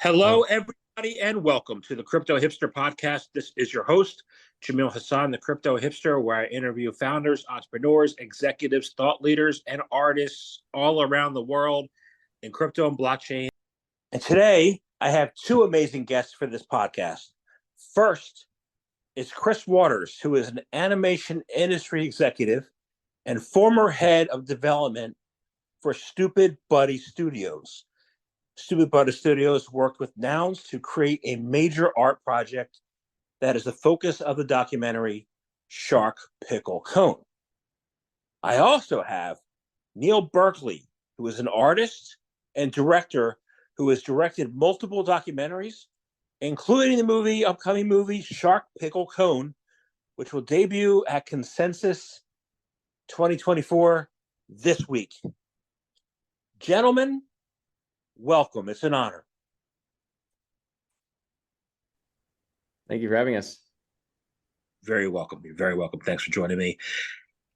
Hello, everybody, and welcome to the Crypto Hipster Podcast. This is your host, Jamil Hassan, the Crypto Hipster, where I interview founders, entrepreneurs, executives, thought leaders, and artists all around the world in crypto and blockchain. And today, I have two amazing guests for this podcast. First is Chris Waters, who is an animation industry executive and former head of development for Stoopid Studios. Stoopid Studios worked with Nouns to create a major art project that is the focus of the documentary Shark Pickle Cone. I also have Neil Berkeley, who is an artist and director who has directed multiple documentaries, including the upcoming movie Shark Pickle Cone, which will debut at Consensus 2024 this week. Gentlemen, welcome. It's an honor. Thank you for having us. Very welcome. You're very welcome. Thanks for joining me.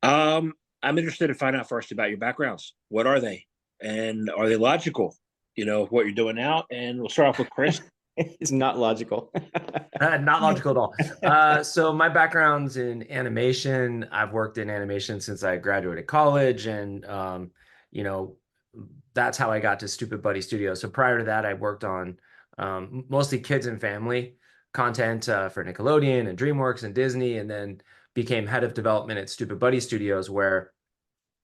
I'm interested to find out first about your backgrounds. What are they? And are they logical? You know, what you're doing now? And we'll start off with Chris. It's not logical. Not logical at all. So my background's in animation. I've worked in animation since I graduated college, and that's how I got to Stoopid Studios. So prior to that, I worked on mostly kids and family content for Nickelodeon and DreamWorks and Disney, and then became head of development at Stoopid Studios, where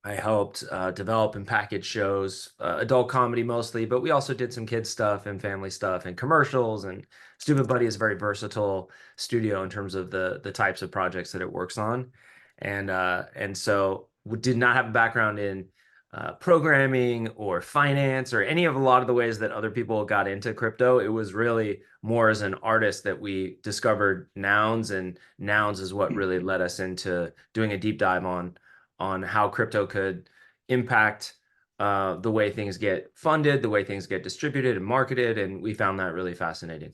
I helped develop and package shows, adult comedy mostly, but we also did some kids stuff and family stuff and commercials. And Stoopid Buddy is a very versatile studio in terms of the types of projects that it works on. And so we did not have a background in programming or finance or any of a lot of the ways that other people got into crypto. It was really more as an artist that we discovered Nouns, and Nouns is what really led us into doing a deep dive on how crypto could impact the way things get funded, the way things get distributed and marketed. And we found that really fascinating.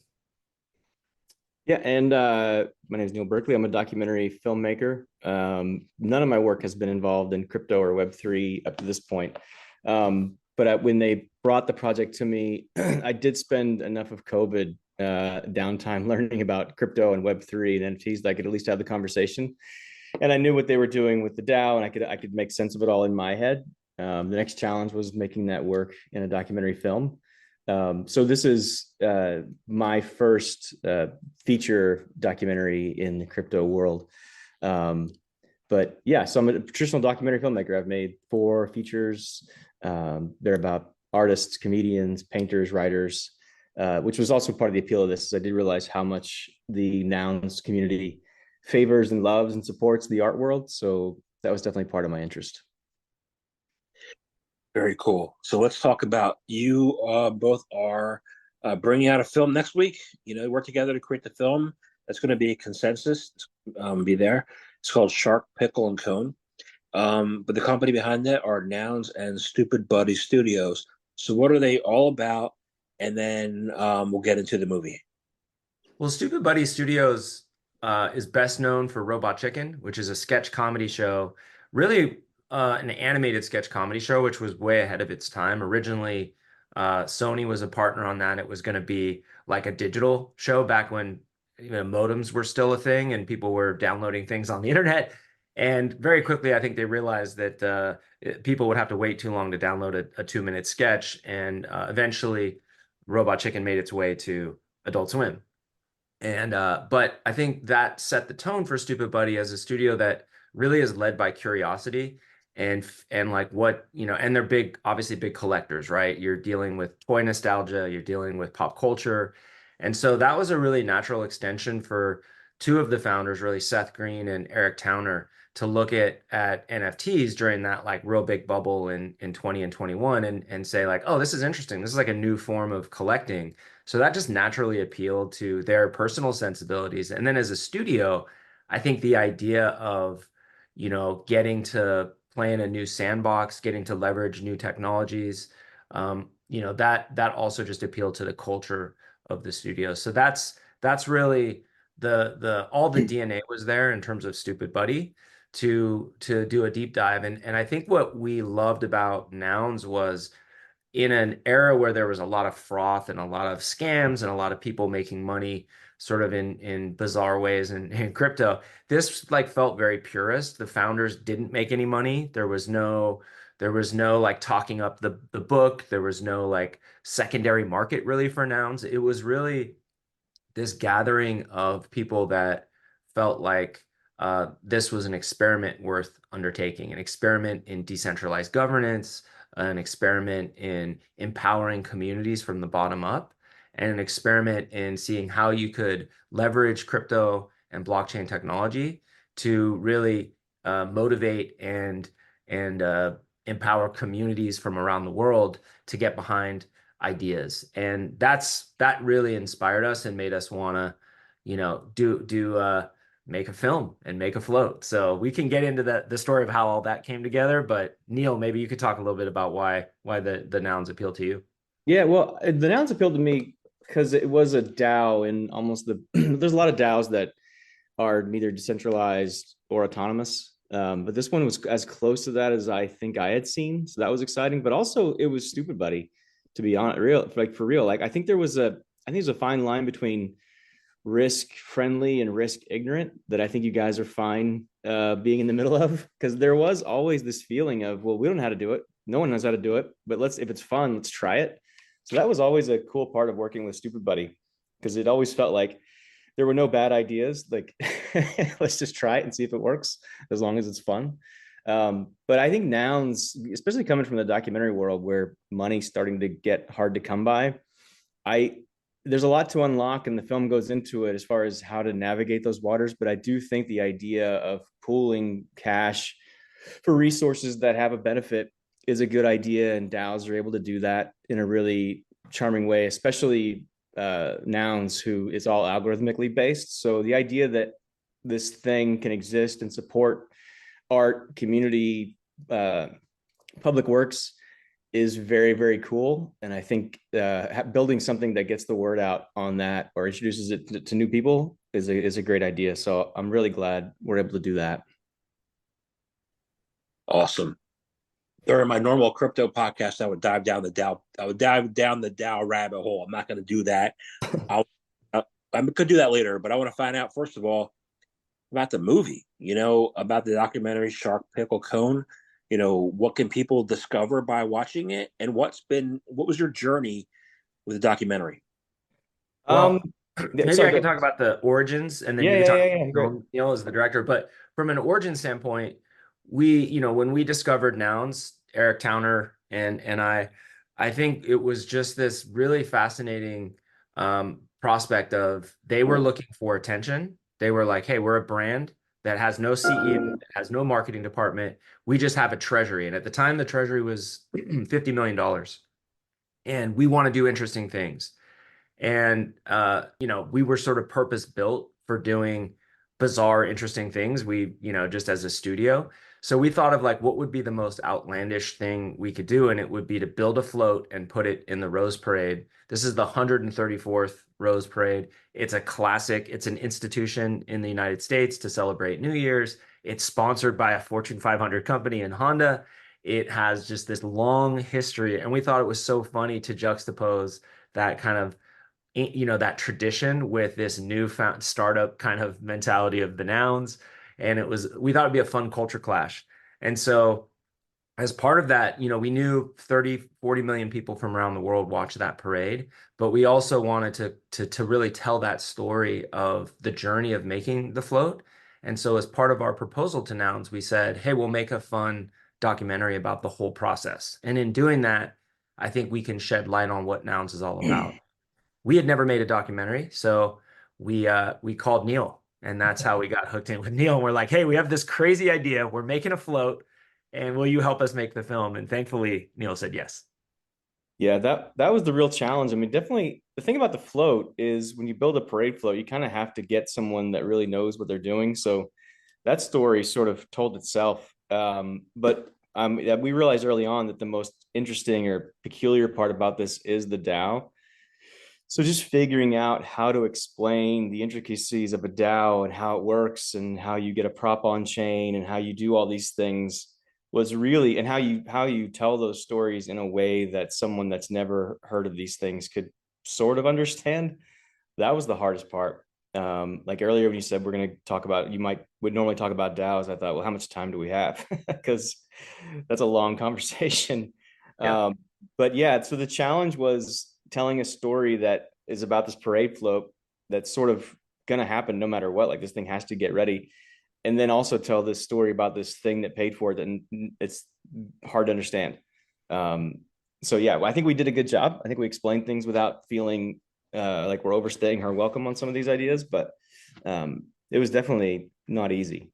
Yeah, and my name is Neil Berkeley. I'm a documentary filmmaker. None of my work has been involved in crypto or Web3 up to this point. But when they brought the project to me, I did spend enough of COVID downtime learning about crypto and Web3 and NFTs that I could at least have the conversation. And I knew what they were doing with the DAO, and I could make sense of it all in my head. The next challenge was making that work in a documentary film. So this is my first feature documentary in the crypto world. But yeah, so I'm a traditional documentary filmmaker. I've made 4 features. They're about artists, comedians, painters, writers, which was also part of the appeal of this. Is I did realize how much the Nouns community favors and loves and supports the art world. So that was definitely part of my interest. Very cool. So let's talk about you both are bringing out a film next week. You know, work together to create the film. That's going to be a Consensus. Be there. It's called Shark Pickle and Cone. But the company behind it are Nouns and Stoopid Studios. So what are they all about? And then we'll get into the movie. Well, Stoopid Studios is best known for Robot Chicken, which is a sketch comedy show, really an animated sketch comedy show, which was way ahead of its time. Originally, Sony was a partner on that. It was going to be like a digital show back when modems were still a thing and people were downloading things on the internet. And very quickly, I think they realized that people would have to wait too long to download a 2-minute sketch. And eventually, Robot Chicken made its way to Adult Swim. And but I think that set the tone for Stoopid Buddy as a studio that really is led by curiosity and like what, and they're obviously big collectors, right? You're dealing with toy nostalgia, you're dealing with pop culture. And so that was a really natural extension for 2 of the founders, really Seth Green and Eric Towner, to look at NFTs during that like real big bubble in 20 and 21 and say like, oh, this is interesting. This is like a new form of collecting. So that just naturally appealed to their personal sensibilities. And then as a studio, I think the idea of, getting to play in a new sandbox, getting to leverage new technologies, that also just appealed to the culture of the studio. So that's really all the DNA was there in terms of Stoopid Buddy to do a deep dive. And I think what we loved about Nouns was in an era where there was a lot of froth and a lot of scams and a lot of people making money sort of in bizarre ways in crypto, this like felt very purist. The founders didn't make any money. There was no like talking up the book. There was no like secondary market really for nouns. It was really this gathering of people that felt like this was an experiment worth undertaking, an experiment in decentralized governance, an experiment in empowering communities from the bottom up, and an experiment in seeing how you could leverage crypto and blockchain technology to really motivate and empower communities from around the world to get behind ideas. And that really inspired us and made us want to, make a film and make a float. So we can get into the story of how all that came together. But Neil, maybe you could talk a little bit about why the nouns appeal to you. Yeah, well, the nouns appealed to me because it was a DAO in almost there's a lot of DAOs that are neither decentralized or autonomous. But this one was as close to that as I think I had seen. So that was exciting. But also it was Stoopid Buddy, to be honest, for real. Like I think there's a fine line between risk friendly and risk ignorant that I think you guys are fine being in the middle of, because there was always this feeling of, well, we don't know how to do it. No one knows how to do it, but if it's fun, let's try it. So that was always a cool part of working with Stoopid Buddy, because it always felt like there were no bad ideas. Like, let's just try it and see if it works, as long as it's fun. But I think nouns, especially coming from the documentary world where money's starting to get hard to come by, there's a lot to unlock, and the film goes into it as far as how to navigate those waters. But I do think the idea of pooling cash for resources that have a benefit is a good idea, and DAOs are able to do that in a really charming way, especially nouns, who is all algorithmically based. So the idea that this thing can exist and support art, community, public works is very, very cool. And I think building something that gets the word out on that or introduces it to new people is a great idea. So I'm really glad we're able to do that. Awesome. During my normal crypto podcast, I would dive down the DAO. I would dive down the DAO rabbit hole. I'm not going to do that. I could do that later, but I want to find out first of all about the movie. About the documentary Shark Pickle Cone. What can people discover by watching it, and what was your journey with the documentary? Well, maybe sorry, I can talk about the origins, and then you can talk about Neil as the director. But from an origin standpoint, when we discovered nouns, Eric Towner and I think it was just this really fascinating prospect of, they were looking for attention. They were like, hey, we're a brand that has no CEO, that has no marketing department. We just have a treasury. And at the time, the treasury was $50 million. And we want to do interesting things. And, we were sort of purpose built for doing bizarre, interesting things. Just as a studio. So we thought of like, what would be the most outlandish thing we could do? And it would be to build a float and put it in the Rose Parade. This is the 134th Rose Parade. It's a classic. It's an institution in the United States to celebrate New Year's. It's sponsored by a Fortune 500 company in Honda. It has just this long history. And we thought it was so funny to juxtapose that kind of that tradition with this newfound startup kind of mentality of the nouns. And we thought it'd be a fun culture clash. And so as part of that, we knew 30, 40 million people from around the world watch that parade, but we also wanted to really tell that story of the journey of making the float. And so as part of our proposal to nouns, we said, hey, we'll make a fun documentary about the whole process. And in doing that, I think we can shed light on what nouns is all about. We had never made a documentary, so we called Neil, and that's how we got hooked in with Neil. And we're like, hey, we have this crazy idea. We're making a float, and will you help us make the film? And thankfully, Neil said yes. Yeah, that was the real challenge. I mean, definitely the thing about the float is when you build a parade float, you kind of have to get someone that really knows what they're doing. So that story sort of told itself. But we realized early on that the most interesting or peculiar part about this is the DAO. So just figuring out how to explain the intricacies of a DAO and how it works and how you get a prop on chain and how you do all these things was really, and how you tell those stories in a way that someone that's never heard of these things could sort of understand. That was the hardest part. Like earlier when you said we're going to talk about, would normally talk about DAOs, I thought, well, how much time do we have? Because that's a long conversation. Yeah. But yeah, so the challenge was telling a story that is about this parade float that's sort of going to happen no matter what. Like this thing has to get ready, and then also tell this story about this thing that paid for it, and it's hard to understand. So yeah, I think we did a good job. I think we explained things without feeling like we're overstaying our welcome on some of these ideas, but it was definitely not easy.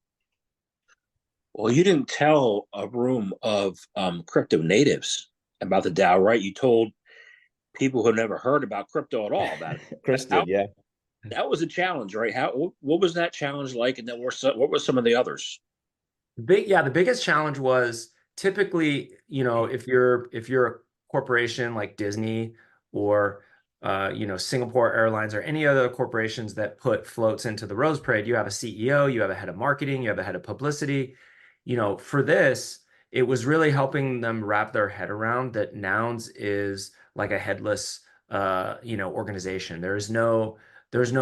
Well, you didn't tell a room of crypto natives about the DAO, right? You told people who have never heard about crypto at all about it. Chris did, yeah. That was a challenge, right? What was that challenge like, and then what were some of the others? The biggest challenge was typically, if you're a corporation like Disney or Singapore Airlines or any other corporations that put floats into the Rose Parade, you have a CEO, you have a head of marketing, you have a head of publicity. For this, it was really helping them wrap their head around that Nouns is like a headless organization. There's no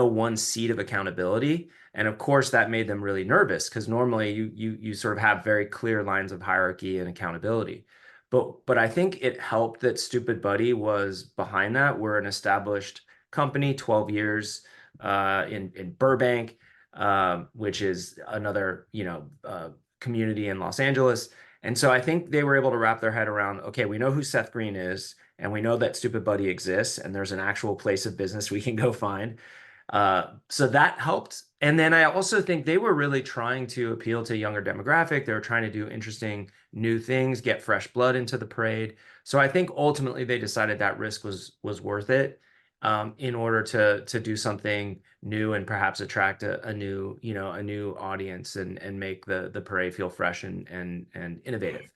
one seat of accountability. And of course, that made them really nervous because normally you sort of have very clear lines of hierarchy and accountability. But I think it helped that Stoopid Buddy was behind that. We're an established company, 12 years in Burbank, which is another community in Los Angeles. And so I think they were able to wrap their head around, okay, we know who Seth Green is, and we know that Stoopid Buddy exists, and there's an actual place of business we can go find. So that helped. And then I also think they were really trying to appeal to a younger demographic. They were trying to do interesting new things, get fresh blood into the parade. So I think ultimately they decided that risk was worth it, in order to do something new and perhaps attract a new audience and make the parade feel fresh and innovative.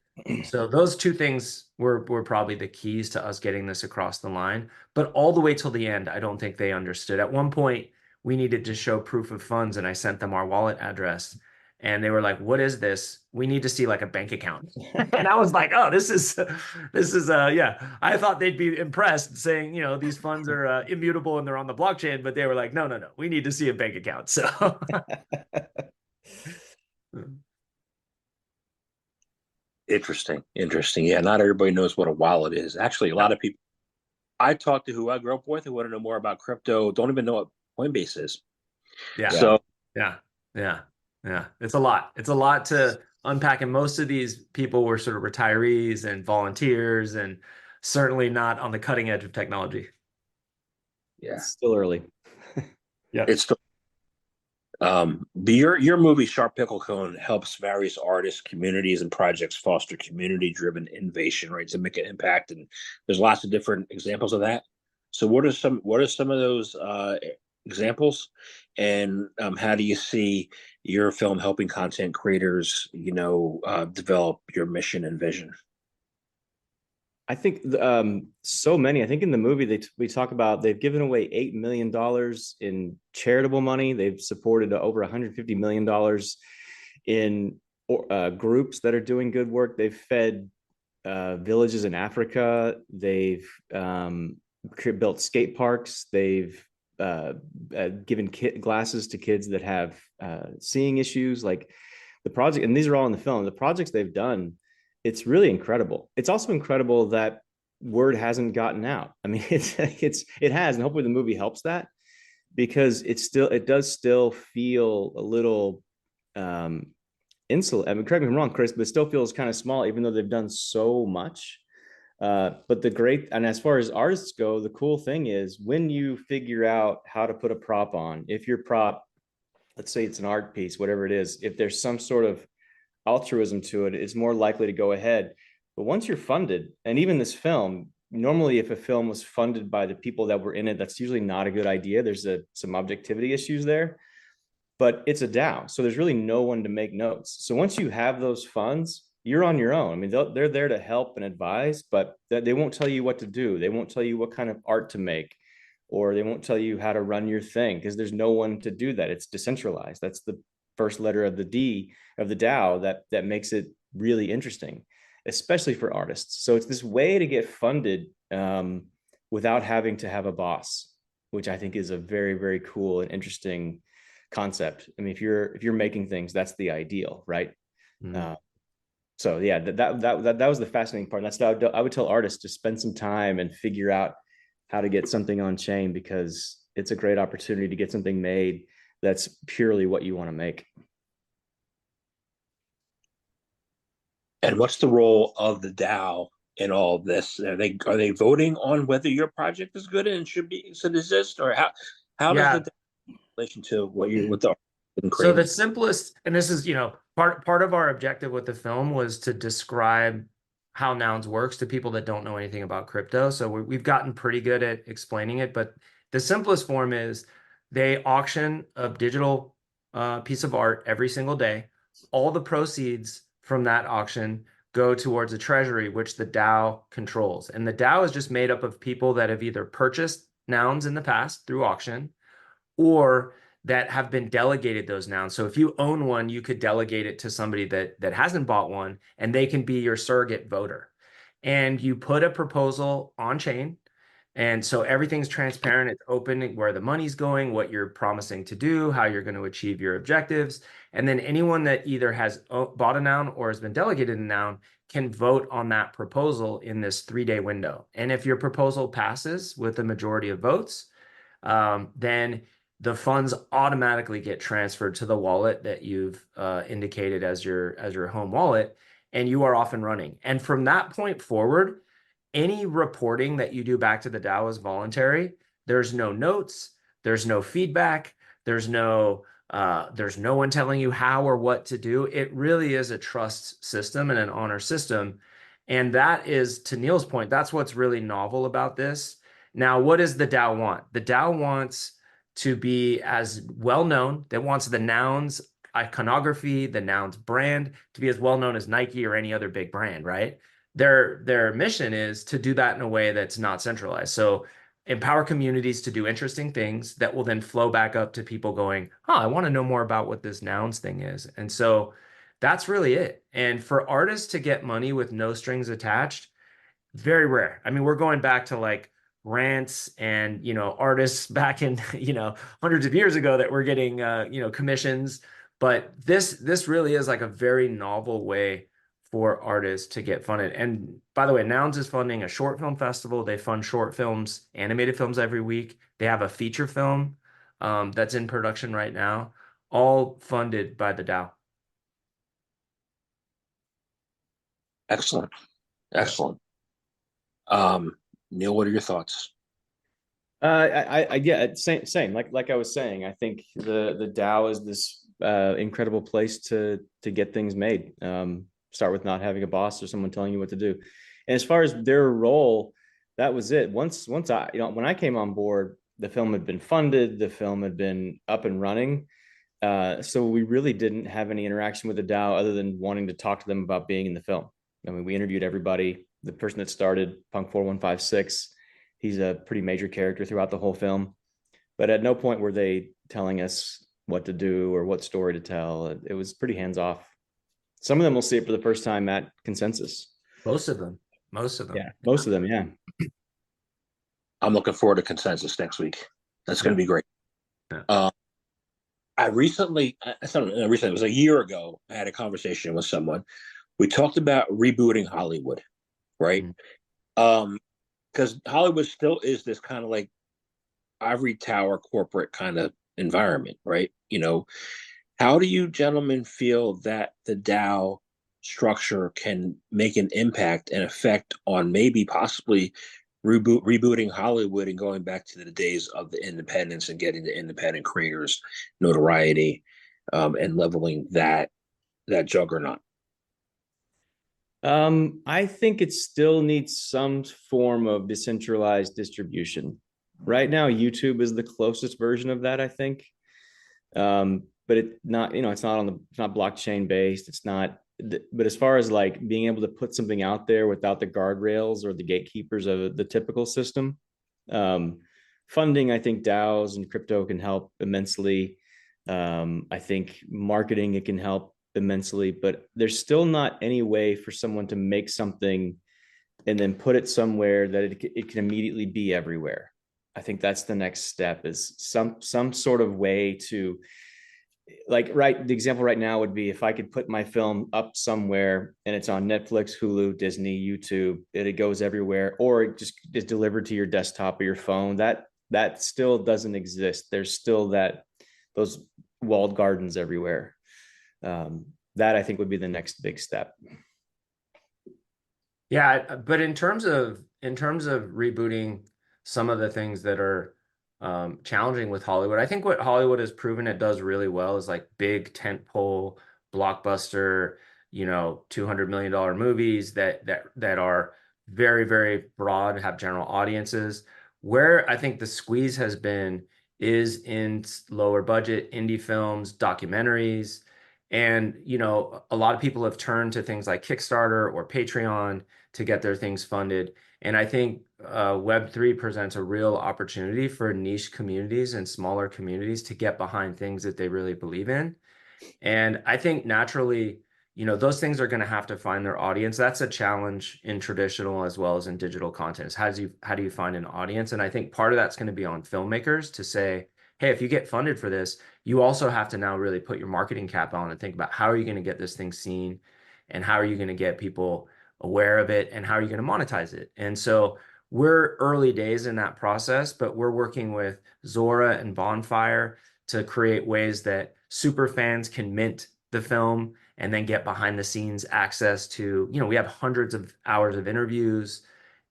So those two things were probably the keys to us getting this across the line. But all the way till the end, I don't think they understood. At one point, we needed to show proof of funds, and I sent them our wallet address. And they were like, "What is this? We need to see like a bank account." And I was like, "Oh, this is yeah." I thought they'd be impressed, saying, these funds are immutable and they're on the blockchain, but they were like, "No, we need to see a bank account." So Interesting. Yeah, not everybody knows what a wallet is. Actually, a lot of people I talk to who I grew up with who want to know more about crypto don't even know what Coinbase is. Yeah. So Yeah. It's a lot. It's a lot to unpack. And most of these people were sort of retirees and volunteers and certainly not on the cutting edge of technology. yeah, It's still early. Yeah. it's still your movie Sharp Pickle Cone helps various artists, communities, and projects foster community-driven innovation, right, to make an impact. And there's lots of different examples of that. So what are some of those examples, and how do you see your film helping content creators, develop your mission and vision? I think so many. I think in the movie we talk about they've given away $8 million in charitable money. They've supported over $150 million in groups that are doing good work. They've fed villages in Africa. They've built skate parks. They've given glasses to kids that have seeing issues. Like the project, and these are all in the film. The projects they've done, it's really incredible. It's also incredible that word hasn't gotten out. I mean, it has, and hopefully the movie helps that, because it does still feel a little insular. I mean, correct me if I'm wrong, Chris, but it still feels kind of small, even though they've done so much. But and as far as artists go, the cool thing is when you figure out how to put a prop on, if your prop, let's say it's an art piece, whatever it is, if there's some sort of altruism to it, it's more likely to go ahead. But once you're funded, and even this film, normally if a film was funded by the people that were in it, that's usually not a good idea. There's some objectivity issues there, but it's a DAO. So there's really no one to make notes. So once you have those funds, you're on your own. I mean, they're there to help and advise, but they won't tell you what to do. They won't tell you what kind of art to make, or they won't tell you how to run your thing, because there's no one to do that. It's decentralized. That's the first letter of the D of the DAO that makes it really interesting, especially for artists. So it's this way to get funded without having to have a boss, which I think is a very, very cool and interesting concept. I mean, if you're making things, that's the ideal, right? So yeah, that was the fascinating part. That's what I would tell artists, to spend some time and figure out how to get something on chain, because it's a great opportunity to get something made that's purely what you want to make. And what's the role of the DAO in all of this? Are they voting on whether your project is good and should exist, or how does Yeah. the DAO relation to what the So the simplest, and this is, part of our objective with the film was to describe how Nouns works to people that don't know anything about crypto. So we've gotten pretty good at explaining it, but the simplest form is they auction a digital piece of art every single day. All the proceeds from that auction go towards a treasury, which the DAO controls. And the DAO is just made up of people that have either purchased Nouns in the past through auction, or that have been delegated those nouns. So if you own one, you could delegate it to somebody that hasn't bought one, and they can be your surrogate voter. And you put a proposal on chain. And so everything's transparent. It's open where the money's going, what you're promising to do, how you're going to achieve your objectives. And then anyone that either has bought a noun or has been delegated a noun can vote on that proposal in this 3-day window. And if your proposal passes with a majority of votes, then the funds automatically get transferred to the wallet that you've indicated as your home wallet, and you are off and running. And from that point forward, any reporting that you do back to the DAO is voluntary. There's no notes, there's no feedback, there's no one telling you how or what to do. It really is a trust system and an honor system. And that is, to Neil's point, that's what's really novel about this. Now, what does the DAO want? The DAO wants to be as well known. That wants the Nouns iconography, the Nouns brand to be as well known as Nike or any other big brand, right? Their mission is to do that in a way that's not centralized. So empower communities to do interesting things that will then flow back up to people going, I want to know more about what this Nouns thing is. And so that's really it. And for artists to get money with no strings attached, very rare. I mean, we're going back to like rants and artists back in hundreds of years ago that were getting commissions, but this really is like a very novel way for artists to get funded. And by the way, Nouns is funding a short film festival. They fund short films, animated films every week. They have a feature film that's in production right now, all funded by the DAO. Excellent. Neil, what are your thoughts? Yeah, same. Like I was saying, I think the DAO is this incredible place to get things made. Start with not having a boss or someone telling you what to do. And as far as their role, that was it. Once I, when I came on board, the film had been funded, the film had been up and running. So we really didn't have any interaction with the DAO other than wanting to talk to them about being in the film. I mean, we interviewed everybody. The person that started, Punk 4156, he's a pretty major character throughout the whole film. But at no point were they telling us what to do or what story to tell. It was pretty hands-off. Some of them will see it for the first time at Consensus. Most of them. Yeah, most of them, yeah. I'm looking forward to Consensus next week. That's going to be great. Yeah. I recently, it was a year ago, I had a conversation with someone. We talked about rebooting Hollywood, right? Because Hollywood still is this kind of like ivory tower corporate kind of environment, right? How do you gentlemen feel that the DAO structure can make an impact and effect on maybe possibly rebooting Hollywood and going back to the days of the independence and getting the independent creators notoriety and leveling that juggernaut? I think it still needs some form of decentralized distribution. Right now, YouTube is the closest version of that, I think. But it's not blockchain based. It's not, but as far as like being able to put something out there without the guardrails or the gatekeepers of the typical system, funding, I think DAOs and crypto can help immensely. I think marketing, it can help immensely, but there's still not any way for someone to make something and then put it somewhere that it can immediately be everywhere. I think that's the next step, is some sort of way to, like, right, the example right now would be if I could put my film up somewhere and it's on Netflix, Hulu, Disney, YouTube, it goes everywhere, or it just is delivered to your desktop or your phone. That still doesn't exist. There's still those walled gardens everywhere. That I think would be the next big step. Yeah, but in terms of rebooting some of the things that are challenging with Hollywood, I think what Hollywood has proven it does really well is like big tentpole blockbuster, $200 million movies that are very, very broad, have general audiences. Where I think the squeeze has been is in lower budget indie films, documentaries. And, a lot of people have turned to things like Kickstarter or Patreon to get their things funded. And I think Web3 presents a real opportunity for niche communities and smaller communities to get behind things that they really believe in. And I think naturally, those things are going to have to find their audience. That's a challenge in traditional as well as in digital content. Is how do you find an audience? And I think part of that's going to be on filmmakers to say, hey, if you get funded for this, you also have to now really put your marketing cap on and think about how are you going to get this thing seen, and how are you going to get people aware of it, and how are you going to monetize it? And so we're early days in that process, but we're working with Zora and Bonfire to create ways that super fans can mint the film and then get behind the scenes access to, we have hundreds of hours of interviews,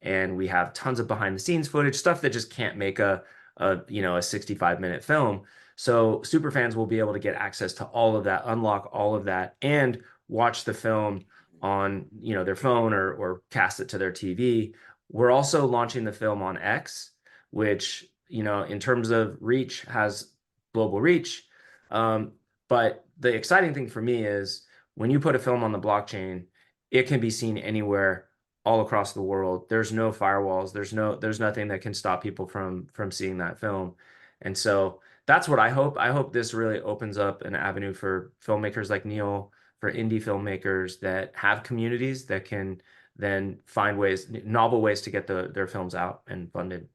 and we have tons of behind the scenes footage, stuff that just can't make a 65-minute film. So super fans will be able to get access to all of that, unlock all of that, and watch the film on, their phone or cast it to their TV. We're also launching the film on X, which, in terms of reach, has global reach. But the exciting thing for me is when you put a film on the blockchain, it can be seen anywhere, all across the world. There's no firewalls. There's nothing that can stop people from seeing that film. And so that's what I hope. I hope this really opens up an avenue for filmmakers like Neil, for indie filmmakers that have communities that can then find novel ways to get their films out and funded.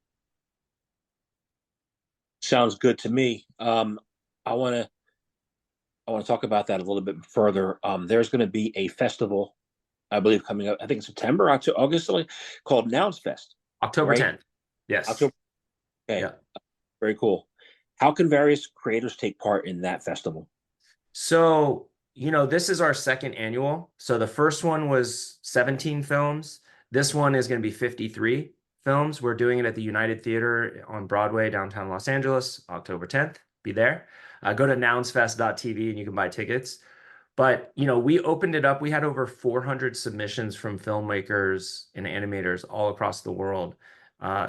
Sounds good to me. I want to talk about that a little bit further. There's going to be a festival, I believe, coming up, I think September, August, called NounsFest. October right? 10th. Yes. October. Okay. Yeah. Very cool. How can various creators take part in that festival? So, this is our second annual. So the first one was 17 films. This one is going to be 53 films. We're doing it at the United Theater on Broadway, downtown Los Angeles, October 10th. Be there. Go to nounsfest.tv and you can buy tickets. But, we opened it up. We had over 400 submissions from filmmakers and animators all across the world.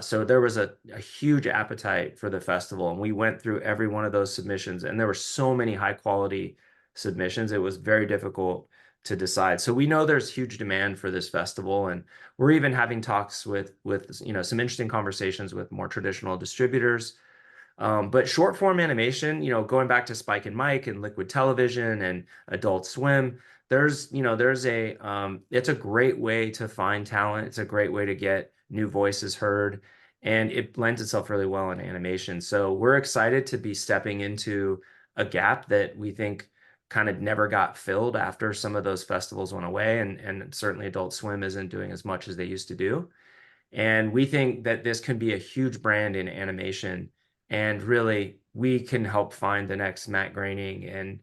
So there was a huge appetite for the festival, and we went through every one of those submissions, and there were so many high quality submissions. It was very difficult to decide. So we know there's huge demand for this festival, and we're even having talks with some interesting conversations with more traditional distributors. But short form animation, going back to Spike and Mike and Liquid Television and Adult Swim, it's a great way to find talent. It's a great way to get new voices heard, and it blends itself really well in animation. So we're excited to be stepping into a gap that we think kind of never got filled after some of those festivals went away, and certainly Adult Swim isn't doing as much as they used to do. And we think that this can be a huge brand in animation, and really we can help find the next Matt Groening and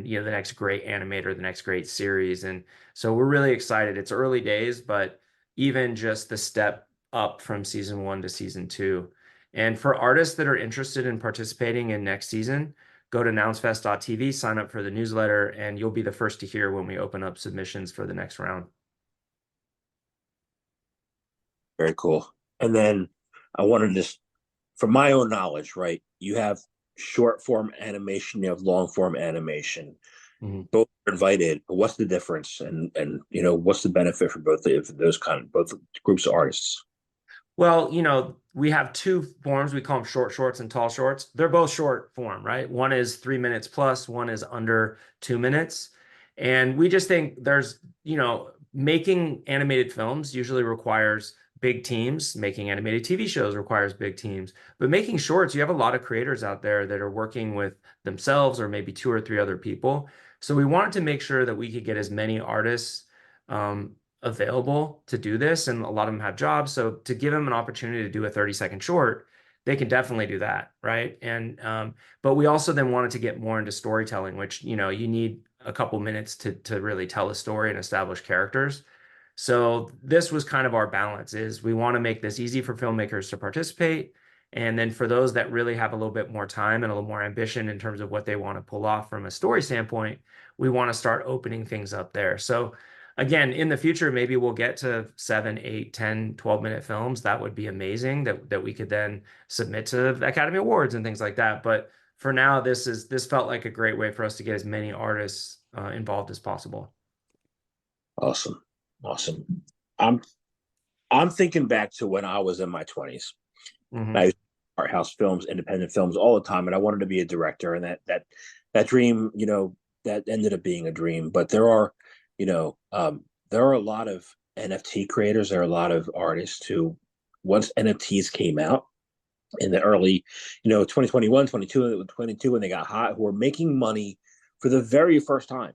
the next great animator, the next great series. And so we're really excited. It's early days, but even just the step up from season 1 to season 2. And for artists that are interested in participating in next season, go to nounsfest.tv, sign up for the newsletter, and you'll be the first to hear when we open up submissions for the next round. Very cool. And then I wanted to, from my own knowledge, right? You have short form animation, you have long form animation. Mm-hmm. Both are invited, but what's the difference? And what's the benefit for both groups of artists? Well, we have two forms. We call them short shorts and tall shorts. They're both short form, right? One is 3 minutes plus, one is under 2 minutes. And we just think there's, making animated films usually requires big teams. Making animated TV shows requires big teams. But making shorts, you have a lot of creators out there that are working with themselves or maybe 2 or 3 other people. So we wanted to make sure that we could get as many artists available to do this. And a lot of them have jobs. So to give them an opportunity to do a 30-second short, they can definitely do that, right? And but we also then wanted to get more into storytelling, which, you need a couple minutes to really tell a story and establish characters. So this was kind of our balance, is we want to make this easy for filmmakers to participate. And then for those that really have a little bit more time and a little more ambition in terms of what they want to pull off from a story standpoint, we want to start opening things up there. So again, in the future, maybe we'll get to 7, 8, 10, 12-minute films. That would be amazing that we could then submit to the Academy Awards and things like that. But for now, this felt like a great way for us to get as many artists involved as possible. Awesome. I'm thinking back to when I was in my 20s. Mm-hmm. I used to do art house films, independent films all the time, and I wanted to be a director. And that dream, that ended up being a dream. But there are a lot of NFT creators. There are a lot of artists who, once NFTs came out in the early, 2021, 22, when they got hot, who were making money for the very first time,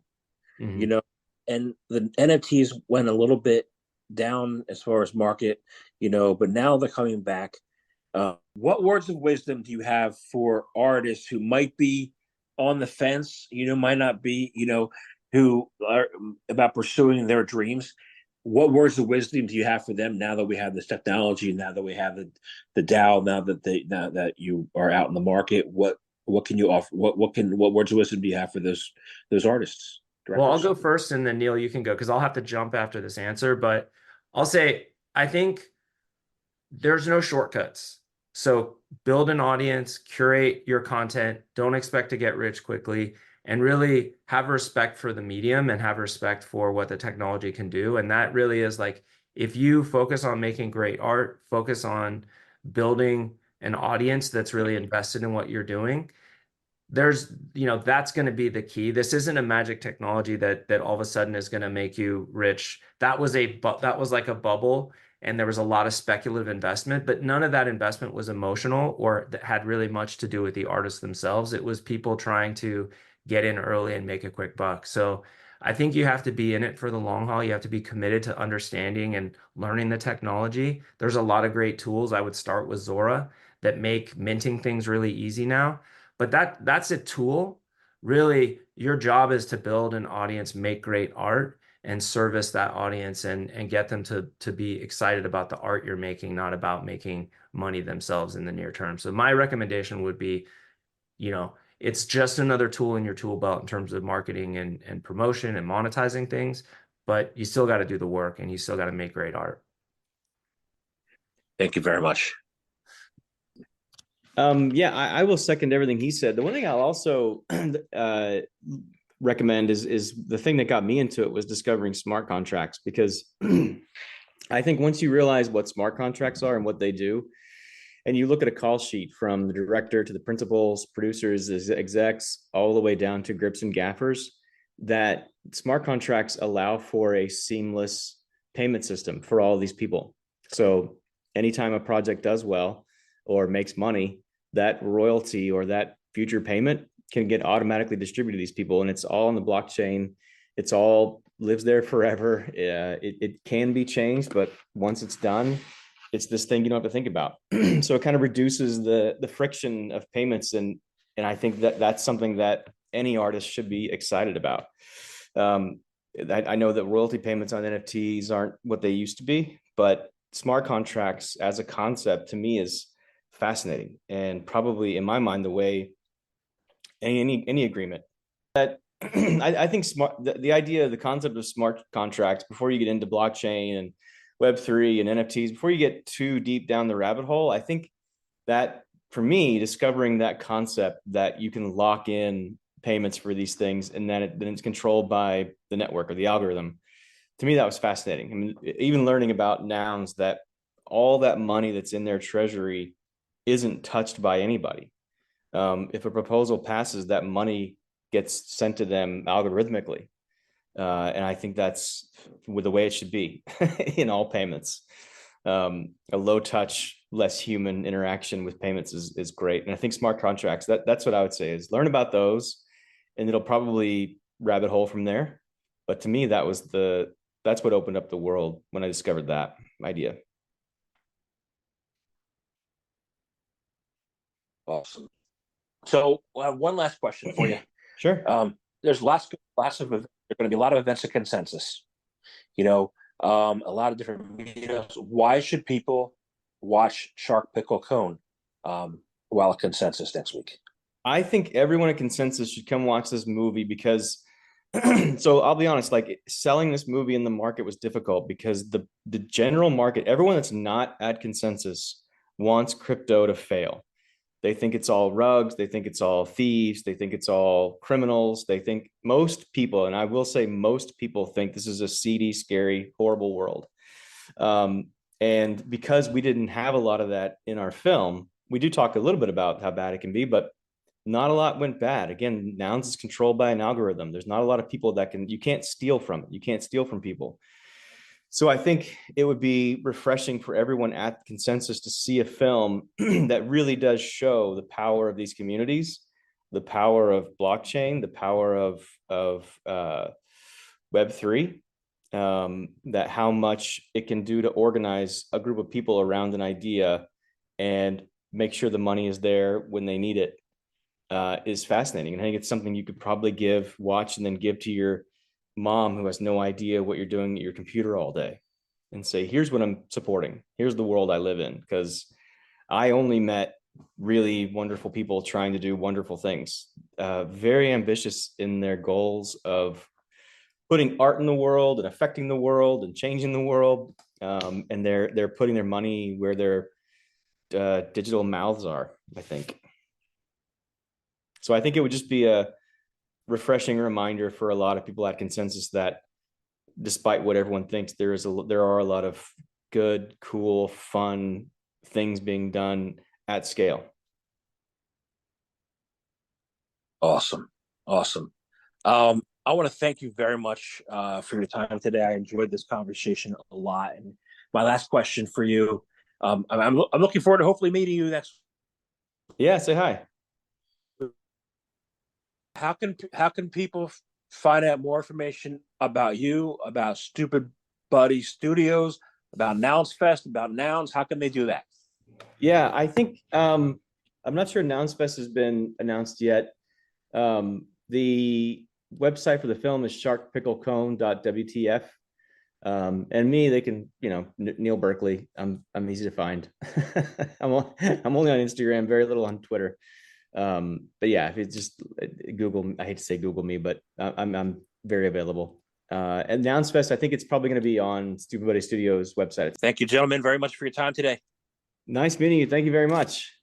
Mm-hmm. And the NFTs went a little bit down as far as market, but now they're coming back. What words of wisdom do you have for artists who might be on the fence, might not be, who are about pursuing their dreams? What words of wisdom do you have for them now that we have this technology, now that we have the DAO, now that you are out in the market? What can you offer? What words of wisdom do you have for those artists? Well, I'll Directors? go first, and then Neil, you can go, because I'll have to jump after this answer. But I'll say, I think there's no shortcuts. So build an audience, curate your content, don't expect to get rich quickly, and really have respect for the medium and have respect for what the technology can do. And that really is like, if you focus on making great art, focus on building an audience that's really invested in what you're doing, that's going to be the key. This isn't a magic technology that all of a sudden is going to make you rich. That was like a bubble, and there was a lot of speculative investment, but none of that investment was emotional or that had really much to do with the artists themselves. It was people trying to get in early and make a quick buck. So I think you have to be in it for the long haul. You have to be committed to understanding and learning the technology. There's a lot of great tools. I would start with Zora that make minting things really easy now. But that's a tool. Really, your job is to build an audience, make great art, and service that audience and get them to be excited about the art you're making, not about making money themselves in the near term. So my recommendation would be, it's just another tool in your tool belt in terms of marketing and promotion and monetizing things, but you still got to do the work and you still got to make great art. Thank you very much. Yeah, I will second everything he said. The one thing I'll also recommend is the thing that got me into it was discovering smart contracts, because I think once you realize what smart contracts are and what they do, and you look at a call sheet from the director to the principals, producers, execs, all the way down to grips and gaffers, that smart contracts allow for a seamless payment system for all of these people. So anytime a project does well or makes money, that royalty or that future payment can get automatically distributed to these people, and it's all on the blockchain. It's all lives there forever. It can be changed, but once it's done, it's this thing you don't have to think about. So it kind of reduces the friction of payments, and I think that's something that any artist should be excited about. I know that royalty payments on NFTs aren't what they used to be, but smart contracts as a concept to me is fascinating, and probably in my mind the way any agreement that I think the idea, the concept of smart contracts before you get into blockchain and Web3 and NFTs, before you get too deep down the rabbit hole, I think that for me, discovering that concept that you can lock in payments for these things and then it's controlled by the network or the algorithm, to me that was fascinating. I mean, even learning about Nouns, that all that money that's in their treasury isn't touched by anybody. If a proposal passes, that money gets sent to them algorithmically. And I think that's with the way it should be in all payments. A low touch, less human interaction with payments is great. And I think smart contracts, that's what I would say, is learn about those, and it'll probably rabbit hole from there. But to me, that's what opened up the world when I discovered that idea. Awesome. So one last question for you. Sure. There's lots of there's going to be a lot of events at Consensus. You know, a lot of different meetups. Why should people watch Shark Pickle Cone while at Consensus next week? I think everyone at Consensus should come watch this movie because so I'll be honest, like selling this movie in the market was difficult because the general market, everyone that's not at Consensus wants crypto to fail. They think it's all rugs. They think it's all thieves. They think it's all criminals. They think most people, and I will say most people, think this is a seedy, scary, horrible world. And because we didn't have a lot of that in our film, we do talk a little bit about how bad it can be, but not a lot went bad. Again, Nouns is controlled by an algorithm. There's not a lot of people that you can't steal from it. You can't steal from people. So I think it would be refreshing for everyone at Consensus to see a film that really does show the power of these communities, the power of blockchain, the power of Web3, that how much it can do to organize a group of people around an idea and make sure the money is there when they need it, is fascinating. And I think it's something you could probably watch and then give to your mom who has no idea what you're doing at your computer all day and say, here's what I'm supporting. Here's the world I live in. Because I only met really wonderful people trying to do wonderful things, very ambitious in their goals of putting art in the world and affecting the world and changing the world. And they're putting their money where their digital mouths are, I think. So I think it would just be a refreshing reminder for a lot of people at Consensus that despite what everyone thinks, there are a lot of good, cool, fun things being done at scale. Awesome. I want to thank you very much for your time today. I enjoyed this conversation a lot. And my last question for you, I'm looking forward to hopefully meeting you next. Yeah, say hi. How can people find out more information about you, about Stoopid Buddy Studios, about NounsFest, about Nouns? How can they do that? Yeah, I think I'm not sure NounsFest has been announced yet. The website for the film is sharkpicklecone.wtf. And me, they can, Neil Berkeley. I'm easy to find. I'm only on Instagram, very little on Twitter. But yeah, if it's just Google, I hate to say Google me, but I'm very available. And NounsFest, I think it's probably going to be on Stoopid Buddy Studios website. Thank you, gentlemen, very much for your time today. Nice meeting you. Thank you very much.